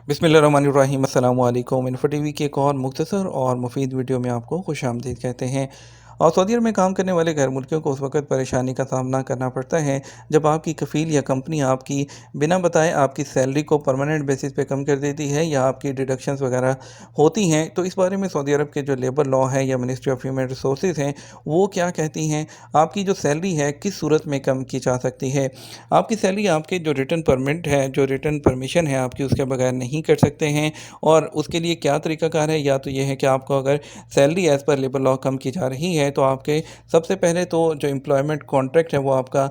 बिस्मिल्लाहिर्रहमानिर्रहीम अस्सलामु अलैकुम। इन्फो टीवी की एक और मुख्तसर और मुफीद वीडियो में आपको खुशामदीद कहते हैं। और सऊदी अरब में काम करने वाले गैर मुल्कियों को उस वक्त परेशानी का सामना करना पड़ता है जब आपकी कफ़ील या कंपनी आपकी बिना बताए आपकी सैलरी को परमानेंट बेसिस पे कम कर देती है या आपकी डिडक्शंस वगैरह होती हैं। तो इस बारे में सऊदी अरब के जो लेबर लॉ है या मिनिस्ट्री ऑफ ह्यूमन रिसोर्सेज हैं वो क्या कहती हैं, आपकी जो सैलरी है किस सूरत में कम की जा सकती है। आपकी सैलरी आपके जो रिटर्न परमिट है, जो रिटर्न परमिशन है आपकी, उसके बगैर नहीं कर सकते हैं। और उसके लिए क्या तरीकाकार है, या तो ये है कि आपको अगर salary as per labour law कम की जा रही है तो आपके सबसे पहले तो जो एम्प्लॉयमेंट कॉन्ट्रैक्ट है वो आपका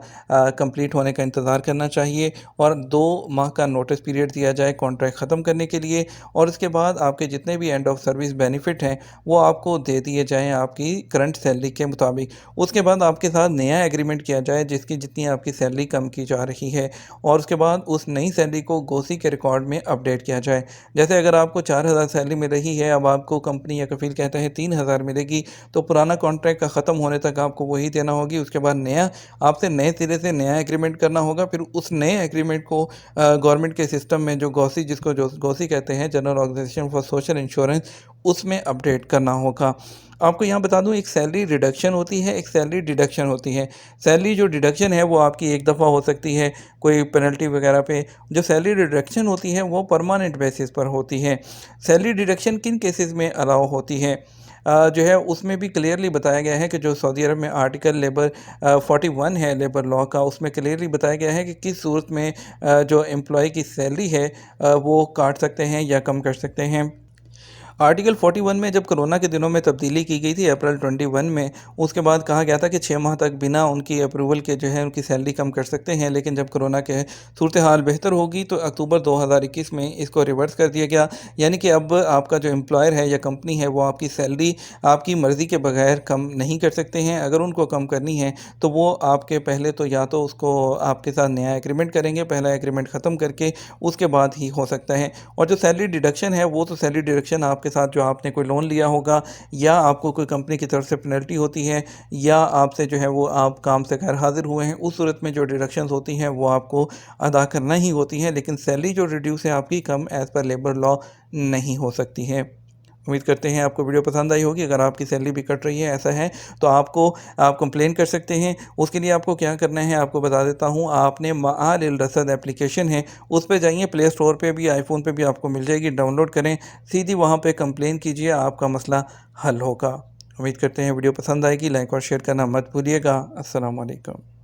कंप्लीट होने का इंतज़ार करना चाहिए और 2 माह का नोटिस पीरियड दिया जाए कॉन्ट्रैक्ट ख़त्म करने के लिए। और उसके बाद आपके जितने भी एंड ऑफ सर्विस बेनिफिट हैं वो आपको दे दिए जाएँ आपकी करंट सैलरी के मुताबिक। उसके बाद आपके साथ नया एग्रीमेंट किया जाए जिसकी जितनी आपकी सैलरी कम की जा रही है, और उसके बाद उस नई सैलरी को गोसी के रिकॉर्ड में अपडेट किया जाए। जैसे अगर आपको 4,000 सैलरी मिल रही है, अब आपको कंपनी या कफ़ील कहता है 3,000 मिलेगी, तो पुराना कॉन्ट्रैक्ट का ख़त्म होने तक आपको वही देना होगी। उसके बाद नया आपसे नए सिरे से नया एग्रीमेंट करना होगा। फिर उस नए एग्रीमेंट को गवर्नमेंट के सिस्टम में जो गोसी, जिसको जो गोसी कहते हैं, general organisation for social insurance, उसमें अपडेट करना होगा। आपको यहाँ बता दूँ, एक सैलरी रिडक्शन होती है, एक सैलरी डिडक्शन होती है। सैलरी जो डिडक्शन है वो आपकी एक दफ़ा हो सकती है कोई पेनल्टी वगैरह पे। जो सैलरी डिडक्शन होती है वो परमानेंट बेसिस पर होती है। सैलरी डिडक्शन किन केसेस में अलाउ होती है, जो है उसमें भी क्लियरली बताया गया है कि जो सऊदी अरब में आर्टिकल लेबर 41 है लेबर लॉ का, उसमें क्लियरली बताया गया है कि किस सूरत में जो एम्प्लॉय की सैलरी है वो काट सकते हैं या कम कर सकते हैं। आर्टिकल 41 में जब कोरोना के दिनों में तब्दीली की गई थी अप्रैल 21 में, उसके बाद कहा गया था कि 6 माह तक बिना उनकी अप्रूवल के जो है उनकी सैलरी कम कर सकते हैं। लेकिन जब कोरोना के सूरत हाल बेहतर होगी तो अक्टूबर 2021 में इसको रिवर्स कर दिया गया। यानी कि अब आपका जो एम्प्लॉयर है या कंपनी है वो आपकी सैलरी आपकी मर्ज़ी के बगैर कम नहीं कर सकते हैं। अगर उनको कम करनी है तो वो आपके पहले तो या तो उसको आपके साथ नया एग्रीमेंट करेंगे, पहला एग्रीमेंट ख़त्म करके उसके बाद ही हो सकता है। और जो सैलरी डिडक्शन है वो तो सैलरी डिडक्शन आपके साथ जो आपने कोई लोन लिया होगा या आपको कोई कंपनी की तरफ से पेनल्टी होती है या आपसे जो है वो आप काम से गैर हाजिर हुए हैं, उस सूरत में जो डिडक्शंस होती हैं वो आपको अदा करना ही होती हैं। लेकिन सैलरी जो रिड्यूस है आपकी, कम एज़ पर लेबर लॉ नहीं हो सकती है। उम्मीद करते हैं आपको वीडियो पसंद आई होगी। अगर आपकी सैलरी भी कट रही है, ऐसा है, तो आप कंप्लेन कर सकते हैं। उसके लिए आपको क्या करना है आपको बता देता हूँ। आपने माआल अल रसद एप्लीकेशन है, उस पे जाइए, प्ले स्टोर पे भी, आईफ़ोन पे भी आपको मिल जाएगी, डाउनलोड करें, सीधी वहाँ पे कंप्लेन कीजिए, आपका मसला हल होगा। उम्मीद करते हैं वीडियो पसंद आएगी। लाइक और शेयर करना मत भूलिएगा। अस्सलाम वालेकुम।